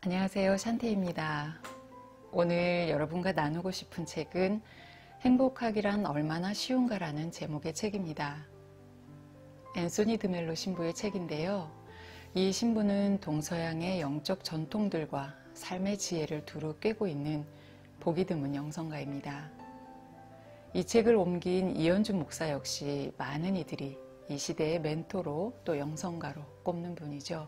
안녕하세요, 샨테입니다. 오늘 여러분과 나누고 싶은 책은 행복하기란 얼마나 쉬운가라는 제목의 책입니다. 앤소니 드멜로 신부의 책인데요. 이 신부는 동서양의 영적 전통들과 삶의 지혜를 두루 꿰고 있는 보기 드문 영성가입니다. 이 책을 옮긴 이현주 목사 역시 많은 이들이 이 시대의 멘토로 또 영성가로 꼽는 분이죠.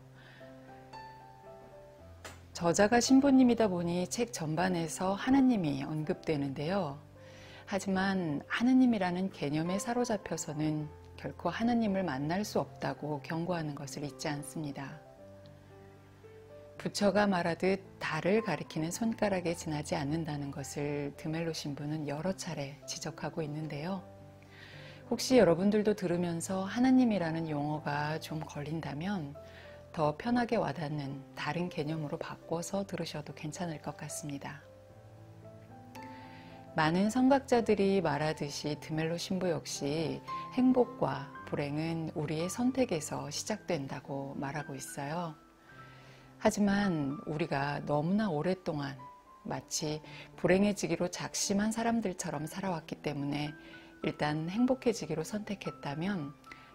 저자가 신부님이다 보니 책 전반에서 하느님이 언급되는데요. 하지만 하느님이라는 개념에 사로잡혀서는 결코 하느님을 만날 수 없다고 경고하는 것을 잊지 않습니다. 부처가 말하듯 달을 가리키는 손가락에 지나지 않는다는 것을 드멜로 신부는 여러 차례 지적하고 있는데요. 혹시 여러분들도 들으면서 하느님이라는 용어가 좀 걸린다면 더 편하게 와닿는 다른 개념으로 바꿔서 들으셔도 괜찮을 것 같습니다. 많은 선각자들이 말하듯이 드멜로 신부 역시 행복과 불행은 우리의 선택에서 시작된다고 말하고 있어요. 하지만 우리가 너무나 오랫동안 마치 불행해지기로 작심한 사람들처럼 살아왔기 때문에 일단 행복해지기로 선택했다면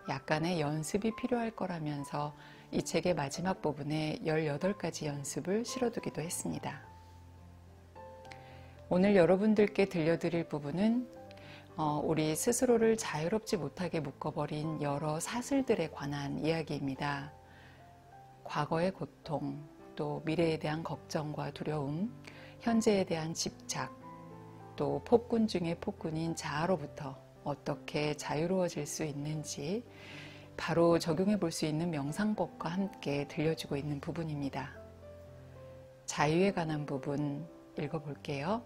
약간의 연습이 필요할 거라면서 이 책의 마지막 부분에 18가지 연습을 실어두기도 했습니다. 오늘 여러분들께 들려드릴 부분은 우리 스스로를 자유롭지 못하게 묶어버린 여러 사슬들에 관한 이야기입니다. 과거의 고통, 또 미래에 대한 걱정과 두려움, 현재에 대한 집착, 또 폭군 중의 폭군인 자아로부터 어떻게 자유로워질 수 있는지 바로 적용해 볼 수 있는 명상법과 함께 들려주고 있는 부분입니다. 자유에 관한 부분 읽어볼게요.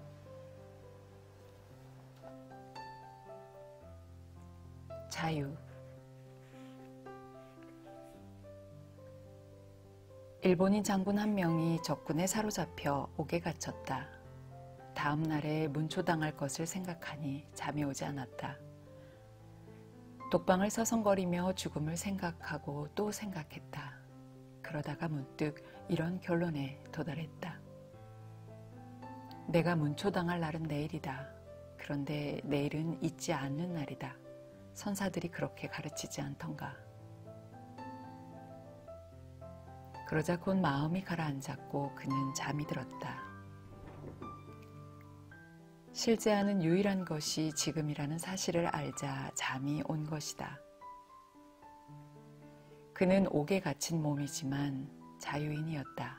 자유. 일본인 장군 한 명이 적군에 사로잡혀 옥에 갇혔다. 다음 날에 문초당할 것을 생각하니 잠이 오지 않았다. 독방을 서성거리며 죽음을 생각하고 또 생각했다. 그러다가 문득 이런 결론에 도달했다. 내가 문초당할 날은 내일이다. 그런데 내일은 잊지 않는 날이다. 선사들이 그렇게 가르치지 않던가. 그러자 곧 마음이 가라앉았고 그는 잠이 들었다. 실제하는 유일한 것이 지금이라는 사실을 알자 잠이 온 것이다. 그는 옥에 갇힌 몸이지만 자유인이었다.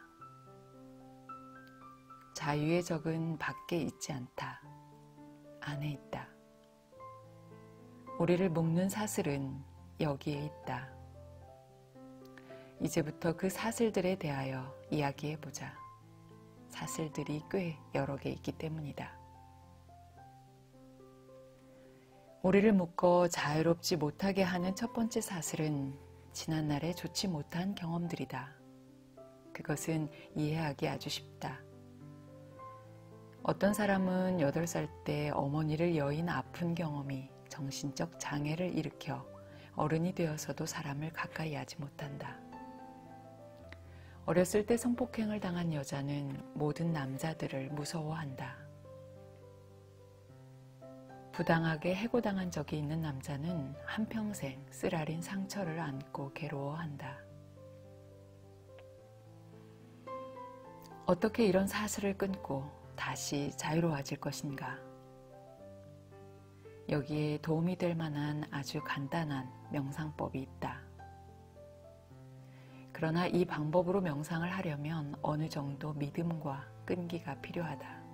자유의 적은 밖에 있지 않다. 안에 있다. 우리를 묶는 사슬은 여기에 있다. 이제부터 그 사슬들에 대하여 이야기해보자. 사슬들이 꽤 여러 개 있기 때문이다. 우리를 묶어 자유롭지 못하게 하는 첫 번째 사슬은 지난날의 좋지 못한 경험들이다. 그것은 이해하기 아주 쉽다. 어떤 사람은 8살 때 어머니를 여인 아픈 경험이 정신적 장애를 일으켜 어른이 되어서도 사람을 가까이 하지 못한다. 어렸을 때 성폭행을 당한 여자는 모든 남자들을 무서워한다. 부당하게 해고당한 적이 있는 남자는 한평생 쓰라린 상처를 안고 괴로워한다. 어떻게 이런 사슬을 끊고 다시 자유로워질 것인가? 여기에 도움이 될 만한 아주 간단한 명상법이 있다. 그러나 이 방법으로 명상을 하려면 어느 정도 믿음과 끈기가 필요하다.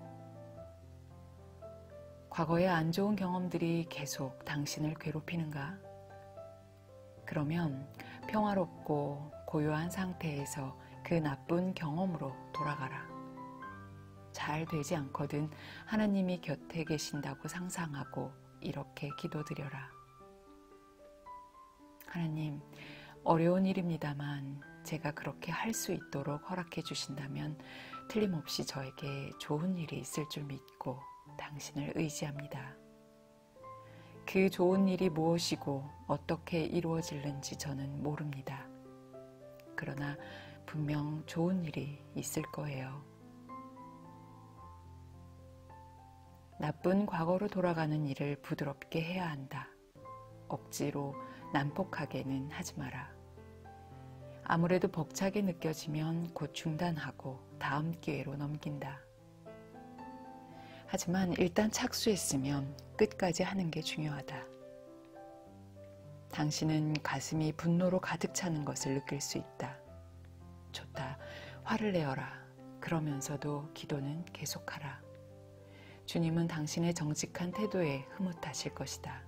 과거의 안 좋은 경험들이 계속 당신을 괴롭히는가? 그러면 평화롭고 고요한 상태에서 그 나쁜 경험으로 돌아가라. 잘 되지 않거든 하나님이 곁에 계신다고 상상하고 이렇게 기도드려라. 하나님, 어려운 일입니다만 제가 그렇게 할 수 있도록 허락해 주신다면 틀림없이 저에게 좋은 일이 있을 줄 믿고 당신을 의지합니다. 그 좋은 일이 무엇이고 어떻게 이루어질는지 저는 모릅니다. 그러나 분명 좋은 일이 있을 거예요. 나쁜 과거로 돌아가는 일을 부드럽게 해야 한다. 억지로 난폭하게는 하지 마라. 아무래도 벅차게 느껴지면 곧 중단하고 다음 기회로 넘긴다. 하지만 일단 착수했으면 끝까지 하는 게 중요하다. 당신은 가슴이 분노로 가득 차는 것을 느낄 수 있다. 좋다. 화를 내어라. 그러면서도 기도는 계속하라. 주님은 당신의 정직한 태도에 흐뭇하실 것이다.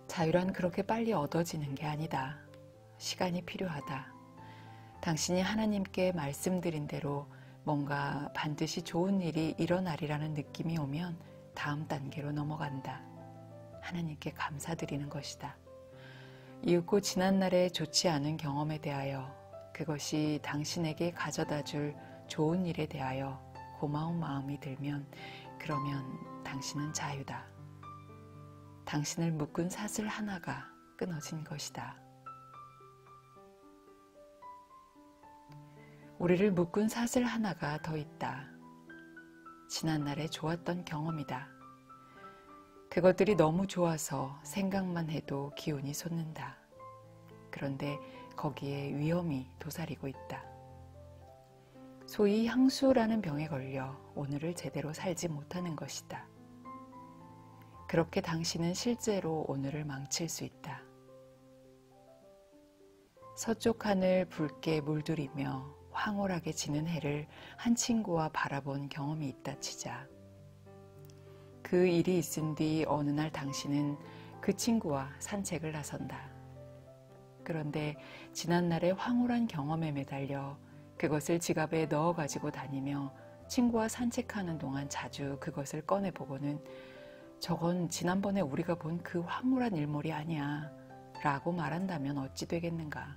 자유란 그렇게 빨리 얻어지는 게 아니다. 시간이 필요하다. 당신이 하나님께 말씀드린 대로 뭔가 반드시 좋은 일이 일어나리라는 느낌이 오면 다음 단계로 넘어간다. 하나님께 감사드리는 것이다. 이윽고 지난날의 좋지 않은 경험에 대하여 그것이 당신에게 가져다 줄 좋은 일에 대하여 고마운 마음이 들면 그러면 당신은 자유다. 당신을 묶은 사슬 하나가 끊어진 것이다. 우리를 묶은 사슬 하나가 더 있다. 지난날에 좋았던 경험이다. 그것들이 너무 좋아서 생각만 해도 기운이 솟는다. 그런데 거기에 위험이 도사리고 있다. 소위 향수라는 병에 걸려 오늘을 제대로 살지 못하는 것이다. 그렇게 당신은 실제로 오늘을 망칠 수 있다. 서쪽 하늘 붉게 물들이며 황홀하게 지는 해를 한 친구와 바라본 경험이 있다 치자. 그 일이 있은 뒤 어느 날 당신은 그 친구와 산책을 나선다. 그런데 지난날의 황홀한 경험에 매달려 그것을 지갑에 넣어 가지고 다니며 친구와 산책하는 동안 자주 그것을 꺼내보고는 저건 지난번에 우리가 본 그 황홀한 일몰이 아니야 라고 말한다면 어찌 되겠는가.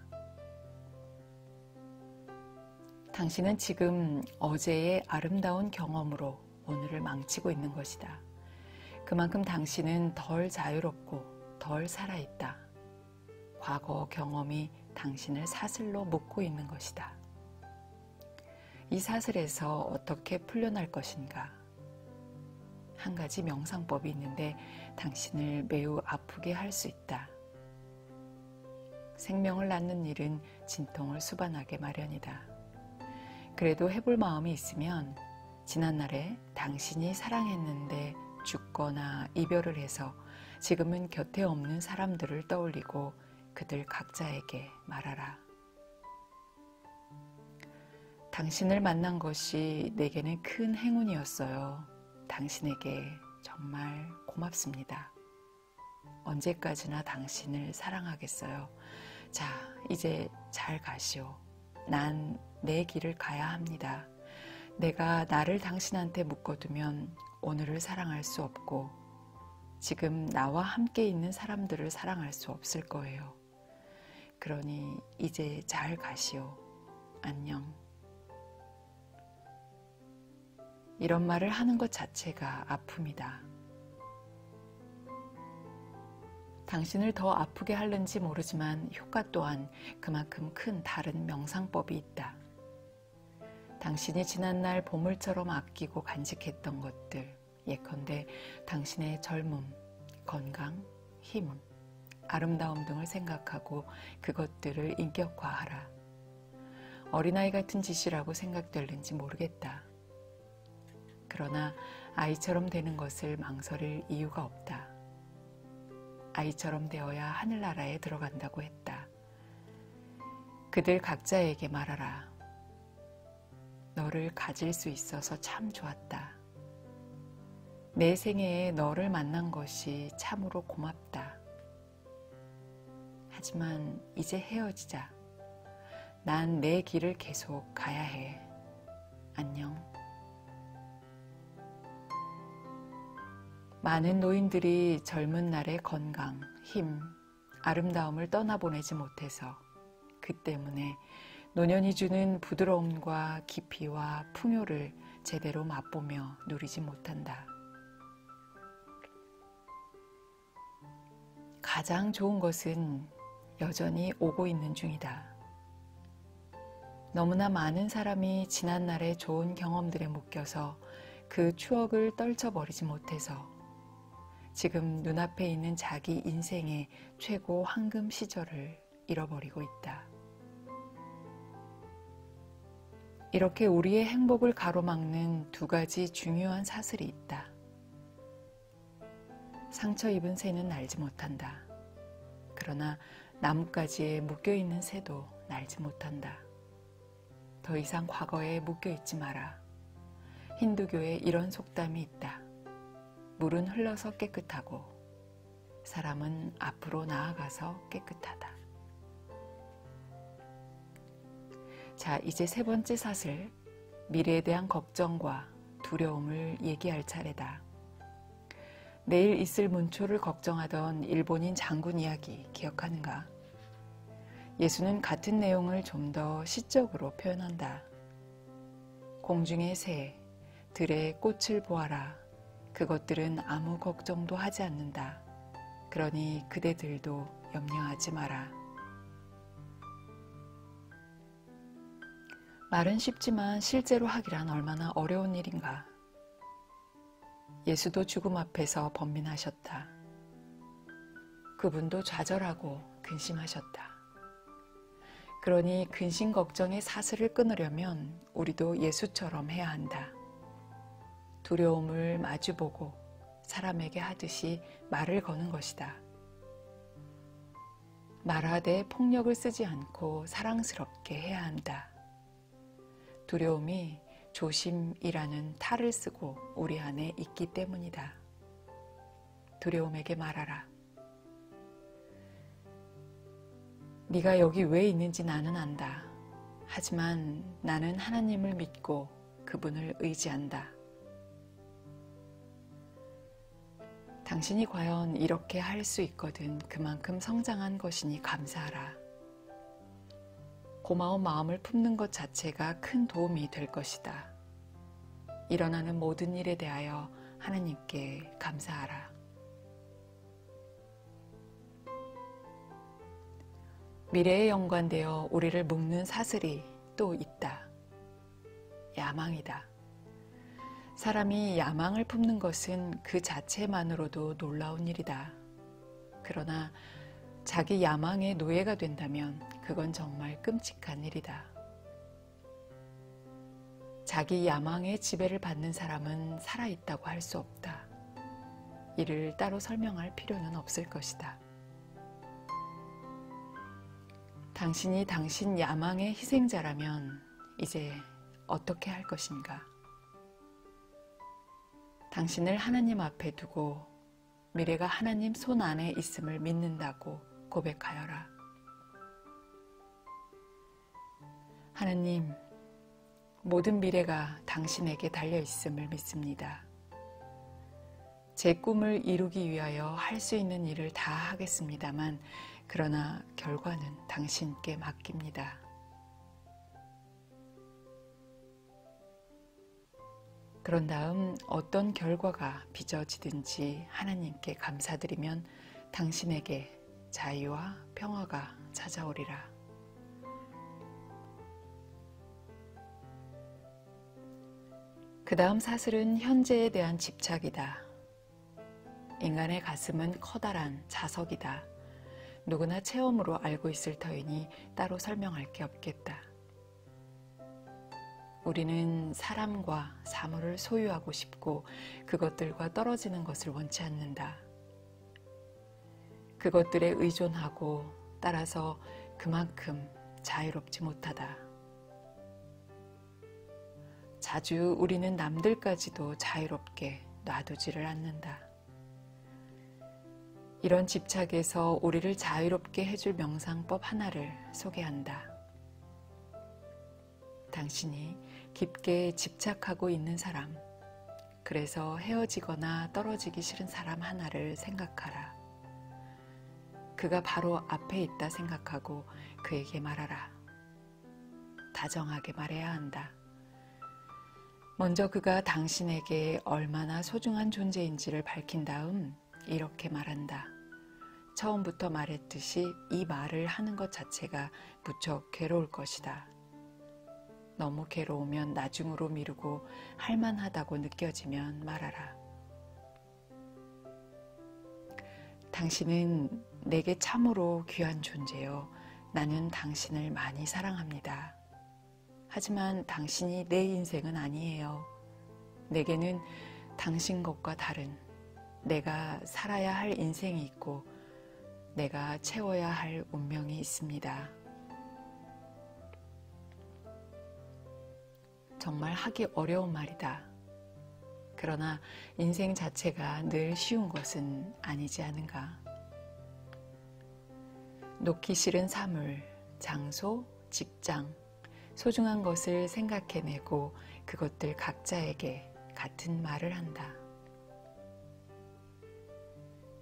당신은 지금 어제의 아름다운 경험으로 오늘을 망치고 있는 것이다. 그만큼 당신은 덜 자유롭고 덜 살아있다. 과거 경험이 당신을 사슬로 묶고 있는 것이다. 이 사슬에서 어떻게 풀려날 것인가? 한 가지 명상법이 있는데 당신을 매우 아프게 할 수 있다. 생명을 낳는 일은 진통을 수반하게 마련이다. 그래도 해볼 마음이 있으면 지난날에 당신이 사랑했는데 죽거나 이별을 해서 지금은 곁에 없는 사람들을 떠올리고 그들 각자에게 말하라. 당신을 만난 것이 내게는 큰 행운이었어요. 당신에게 정말 고맙습니다. 언제까지나 당신을 사랑하겠어요. 자, 이제 잘 가시오. 난 내 길을 가야 합니다. 내가 나를 당신한테 묶어두면 오늘을 사랑할 수 없고 지금 나와 함께 있는 사람들을 사랑할 수 없을 거예요. 그러니 이제 잘 가시오. 안녕. 이런 말을 하는 것 자체가 아픔이다. 당신을 더 아프게 하는지 모르지만 효과 또한 그만큼 큰 다른 명상법이 있다. 당신이 지난날 보물처럼 아끼고 간직했던 것들, 예컨대 당신의 젊음, 건강, 힘, 아름다움 등을 생각하고 그것들을 인격화하라. 어린아이 같은 짓이라고 생각될는지 모르겠다. 그러나 아이처럼 되는 것을 망설일 이유가 없다. 아이처럼 되어야 하늘나라에 들어간다고 했다. 그들 각자에게 말하라. 너를 가질 수 있어서 참 좋았다. 내 생애에 너를 만난 것이 참으로 고맙다. 하지만 이제 헤어지자. 난 내 길을 계속 가야 해. 안녕. 많은 노인들이 젊은 날의 건강, 힘, 아름다움을 떠나보내지 못해서 그 때문에 노년이 주는 부드러움과 깊이와 풍요를 제대로 맛보며 누리지 못한다. 가장 좋은 것은 여전히 오고 있는 중이다. 너무나 많은 사람이 지난날의 좋은 경험들에 묶여서 그 추억을 떨쳐버리지 못해서 지금 눈앞에 있는 자기 인생의 최고 황금 시절을 잃어버리고 있다. 이렇게 우리의 행복을 가로막는 두 가지 중요한 사슬이 있다. 상처 입은 새는 날지 못한다. 그러나 나뭇가지에 묶여있는 새도 날지 못한다. 더 이상 과거에 묶여있지 마라. 힌두교에 이런 속담이 있다. 물은 흘러서 깨끗하고 사람은 앞으로 나아가서 깨끗하다. 자, 이제 세 번째 사슬, 미래에 대한 걱정과 두려움을 얘기할 차례다. 내일 있을 문초를 걱정하던 일본인 장군 이야기 기억하는가? 예수는 같은 내용을 좀 더 시적으로 표현한다. 공중의 새, 들의 꽃을 보아라. 그것들은 아무 걱정도 하지 않는다. 그러니 그대들도 염려하지 마라. 말은 쉽지만 실제로 하기란 얼마나 어려운 일인가. 예수도 죽음 앞에서 번민하셨다. 그분도 좌절하고 근심하셨다. 그러니 근심 걱정의 사슬을 끊으려면 우리도 예수처럼 해야 한다. 두려움을 마주보고 사람에게 하듯이 말을 거는 것이다. 말하되 폭력을 쓰지 않고 사랑스럽게 해야 한다. 두려움이 조심이라는 탈을 쓰고 우리 안에 있기 때문이다. 두려움에게 말하라. 네가 여기 왜 있는지 나는 안다. 하지만 나는 하나님을 믿고 그분을 의지한다. 당신이 과연 이렇게 할 수 있거든 그만큼 성장한 것이니 감사하라. 고마운 마음을 품는 것 자체가 큰 도움이 될 것이다. 일어나는 모든 일에 대하여 하나님께 감사하라. 미래에 연관되어 우리를 묶는 사슬이 또 있다. 야망이다. 사람이 야망을 품는 것은 그 자체만으로도 놀라운 일이다. 그러나 자기 야망의 노예가 된다면 그건 정말 끔찍한 일이다. 자기 야망의 지배를 받는 사람은 살아있다고 할 수 없다. 이를 따로 설명할 필요는 없을 것이다. 당신이 당신 야망의 희생자라면 이제 어떻게 할 것인가? 당신을 하나님 앞에 두고 미래가 하나님 손 안에 있음을 믿는다고 고백하여라. 하나님, 모든 미래가 당신에게 달려 있음을 믿습니다. 제 꿈을 이루기 위하여 할 수 있는 일을 다 하겠습니다만 그러나 결과는 당신께 맡깁니다. 그런 다음 어떤 결과가 빚어지든지 하나님께 감사드리면 당신에게 자유와 평화가 찾아오리라. 그 다음 사슬은 현재에 대한 집착이다. 인간의 가슴은 커다란 자석이다. 누구나 체험으로 알고 있을 터이니 따로 설명할 게 없겠다. 우리는 사람과 사물을 소유하고 싶고 그것들과 떨어지는 것을 원치 않는다. 그것들에 의존하고 따라서 그만큼 자유롭지 못하다. 자주 우리는 남들까지도 자유롭게 놔두지를 않는다. 이런 집착에서 우리를 자유롭게 해줄 명상법 하나를 소개한다. 당신이 깊게 집착하고 있는 사람, 그래서 헤어지거나 떨어지기 싫은 사람 하나를 생각하라. 그가 바로 앞에 있다 생각하고 그에게 말하라. 다정하게 말해야 한다. 먼저 그가 당신에게 얼마나 소중한 존재인지를 밝힌 다음 이렇게 말한다. 처음부터 말했듯이 이 말을 하는 것 자체가 무척 괴로울 것이다. 너무 괴로우면 나중으로 미루고 할만하다고 느껴지면 말하라. 당신은 내게 참으로 귀한 존재요. 나는 당신을 많이 사랑합니다. 하지만 당신이 내 인생은 아니에요. 내게는 당신 것과 다른 내가 살아야 할 인생이 있고 내가 채워야 할 운명이 있습니다. 정말 하기 어려운 말이다. 그러나 인생 자체가 늘 쉬운 것은 아니지 않은가. 놓기 싫은 사물, 장소, 직장, 소중한 것을 생각해내고 그것들 각자에게 같은 말을 한다.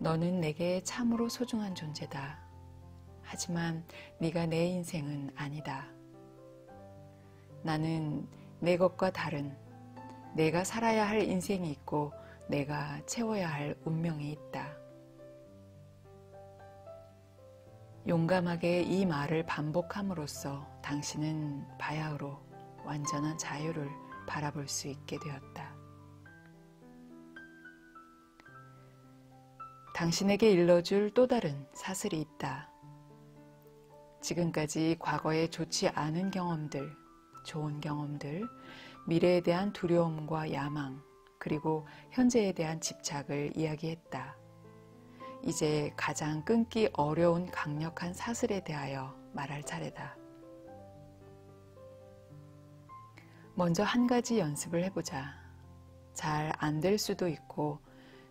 너는 내게 참으로 소중한 존재다. 하지만 네가 내 인생은 아니다. 나는 내 것과 다른 내가 살아야 할 인생이 있고 내가 채워야 할 운명이 있다. 용감하게 이 말을 반복함으로써 당신은 바야흐로 완전한 자유를 바라볼 수 있게 되었다. 당신에게 일러줄 또 다른 사슬이 있다. 지금까지 과거에 좋지 않은 경험들, 좋은 경험들, 미래에 대한 두려움과 야망, 그리고 현재에 대한 집착을 이야기했다. 이제 가장 끊기 어려운 강력한 사슬에 대하여 말할 차례다. 먼저 한 가지 연습을 해보자. 잘 안 될 수도 있고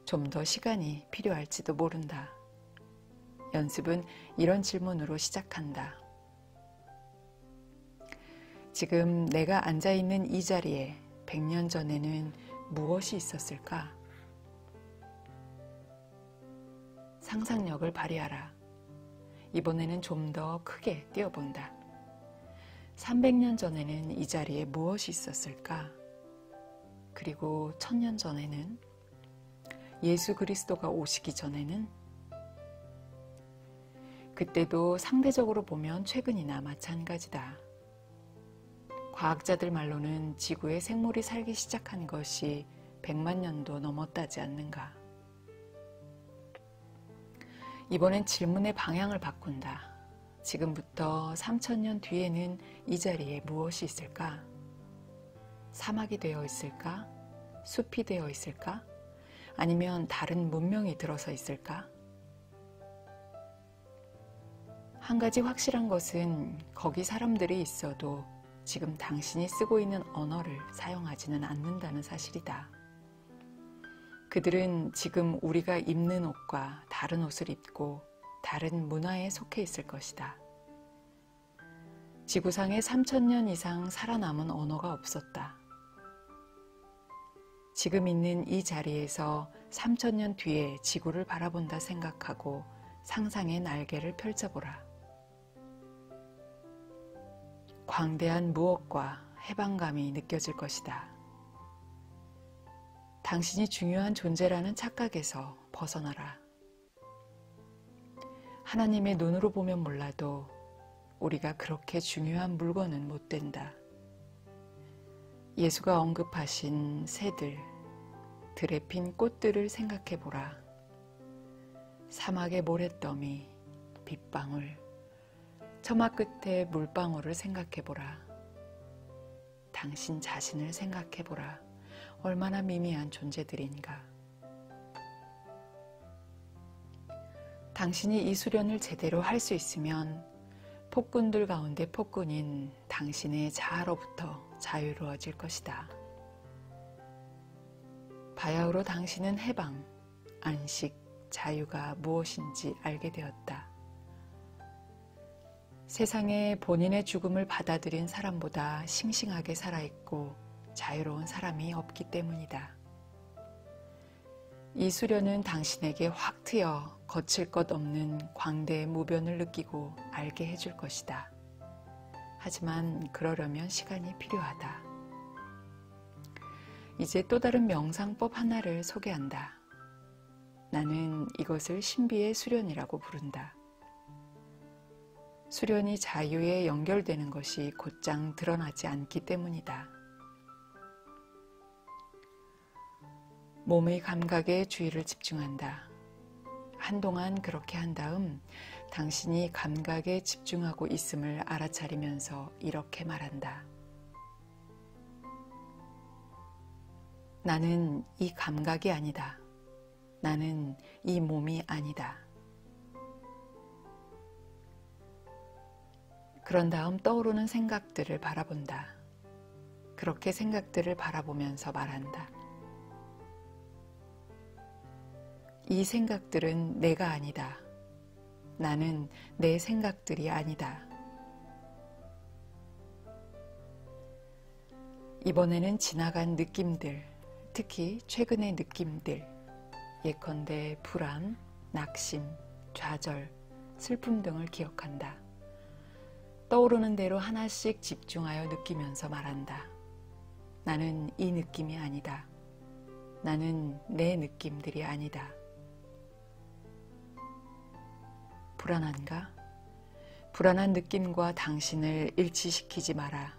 좀 더 시간이 필요할지도 모른다. 연습은 이런 질문으로 시작한다. 지금 내가 앉아있는 이 자리에 100년 전에는 무엇이 있었을까? 상상력을 발휘하라. 이번에는 좀 더 크게 뛰어본다. 300년 전에는 이 자리에 무엇이 있었을까? 그리고 1000년 전에는? 예수 그리스도가 오시기 전에는? 그때도 상대적으로 보면 최근이나 마찬가지다. 과학자들 말로는 지구에 생물이 살기 시작한 것이 100만 년도 넘었다지 않는가. 이번엔 질문의 방향을 바꾼다. 지금부터 3000년 뒤에는 이 자리에 무엇이 있을까? 사막이 되어 있을까? 숲이 되어 있을까? 아니면 다른 문명이 들어서 있을까? 한 가지 확실한 것은 거기 사람들이 있어도 지금 당신이 쓰고 있는 언어를 사용하지는 않는다는 사실이다. 그들은 지금 우리가 입는 옷과 다른 옷을 입고 다른 문화에 속해 있을 것이다. 지구상에 3000년 이상 살아남은 언어가 없었다. 지금 있는 이 자리에서 3000년 뒤에 지구를 바라본다 생각하고 상상의 날개를 펼쳐보라. 광대한 무엇과 해방감이 느껴질 것이다. 당신이 중요한 존재라는 착각에서 벗어나라. 하나님의 눈으로 보면 몰라도 우리가 그렇게 중요한 물건은 못 된다. 예수가 언급하신 새들, 들에 핀 꽃들을 생각해보라. 사막의 모래더미, 빗방울, 처마 끝에 물방울을 생각해보라. 당신 자신을 생각해보라. 얼마나 미미한 존재들인가. 당신이 이 수련을 제대로 할 수 있으면 폭군들 가운데 폭군인 당신의 자아로부터 자유로워질 것이다. 바야흐로 당신은 해방, 안식, 자유가 무엇인지 알게 되었다. 세상에 본인의 죽음을 받아들인 사람보다 싱싱하게 살아있고 자유로운 사람이 없기 때문이다. 이 수련은 당신에게 확 트여 거칠 것 없는 광대의 무변을 느끼고 알게 해줄 것이다. 하지만 그러려면 시간이 필요하다. 이제 또 다른 명상법 하나를 소개한다. 나는 이것을 신비의 수련이라고 부른다. 수련이 자유에 연결되는 것이 곧장 드러나지 않기 때문이다. 몸의 감각에 주의를 집중한다. 한동안 그렇게 한 다음 당신이 감각에 집중하고 있음을 알아차리면서 이렇게 말한다. 나는 이 감각이 아니다. 나는 이 몸이 아니다. 그런 다음 떠오르는 생각들을 바라본다. 그렇게 생각들을 바라보면서 말한다. 이 생각들은 내가 아니다. 나는 내 생각들이 아니다. 이번에는 지나간 느낌들, 특히 최근의 느낌들, 예컨대 불안, 낙심, 좌절, 슬픔 등을 기억한다. 떠오르는 대로 하나씩 집중하여 느끼면서 말한다. 나는 이 느낌이 아니다. 나는 내 느낌들이 아니다. 불안한가? 불안한 느낌과 당신을 일치시키지 마라.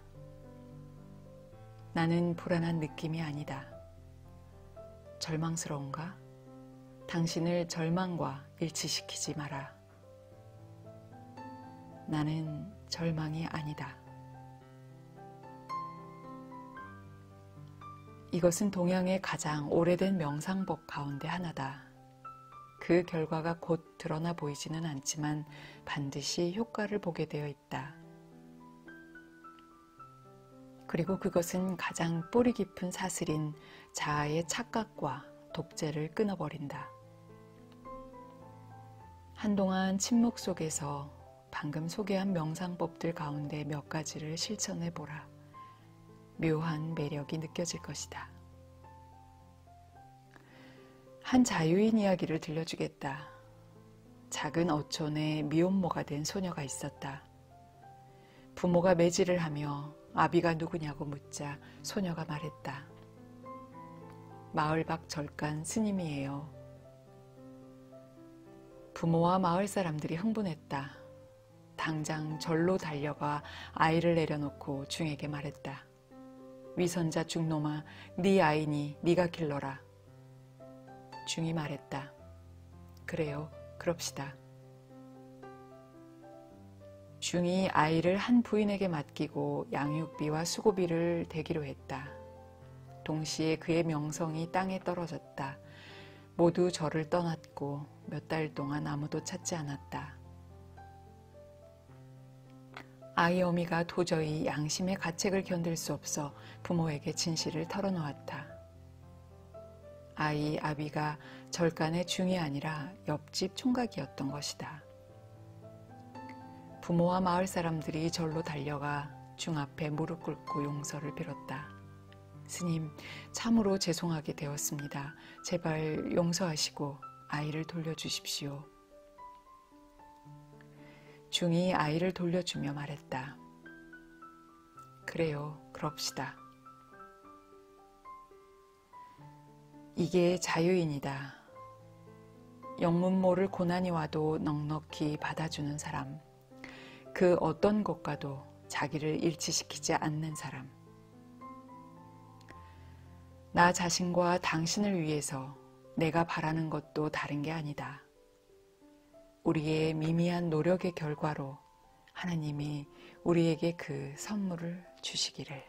나는 불안한 느낌이 아니다. 절망스러운가? 당신을 절망과 일치시키지 마라. 나는 절망이 아니다. 이것은 동양의 가장 오래된 명상법 가운데 하나다. 그 결과가 곧 드러나 보이지는 않지만 반드시 효과를 보게 되어 있다. 그리고 그것은 가장 뿌리 깊은 사슬인 자아의 착각과 독재를 끊어버린다. 한동안 침묵 속에서 방금 소개한 명상법들 가운데 몇 가지를 실천해보라. 묘한 매력이 느껴질 것이다. 한 자유인 이야기를 들려주겠다. 작은 어촌에 미혼모가 된 소녀가 있었다. 부모가 매질을 하며 아비가 누구냐고 묻자 소녀가 말했다. 마을 밖 절간 스님이에요. 부모와 마을 사람들이 흥분했다. 당장 절로 달려가 아이를 내려놓고 중에게 말했다. 위선자 중놈아, 네 아이니 네가 길러라. 중이 말했다. 그래요, 그럽시다. 중이 아이를 한 부인에게 맡기고 양육비와 수고비를 대기로 했다. 동시에 그의 명성이 땅에 떨어졌다. 모두 저를 떠났고 몇 달 동안 아무도 찾지 않았다. 아이 어미가 도저히 양심의 가책을 견딜 수 없어 부모에게 진실을 털어놓았다. 아이 아비가 절간의 중이 아니라 옆집 총각이었던 것이다. 부모와 마을 사람들이 절로 달려가 중 앞에 무릎 꿇고 용서를 빌었다. 스님, 참으로 죄송하게 되었습니다. 제발 용서하시고 아이를 돌려주십시오. 중이 아이를 돌려주며 말했다. 그래요, 그럽시다. 이게 자유인이다. 영문모를 고난이 와도 넉넉히 받아주는 사람. 그 어떤 것과도 자기를 일치시키지 않는 사람. 나 자신과 당신을 위해서 내가 바라는 것도 다른 게 아니다. 우리의 미미한 노력의 결과로 하나님이 우리에게 그 선물을 주시기를.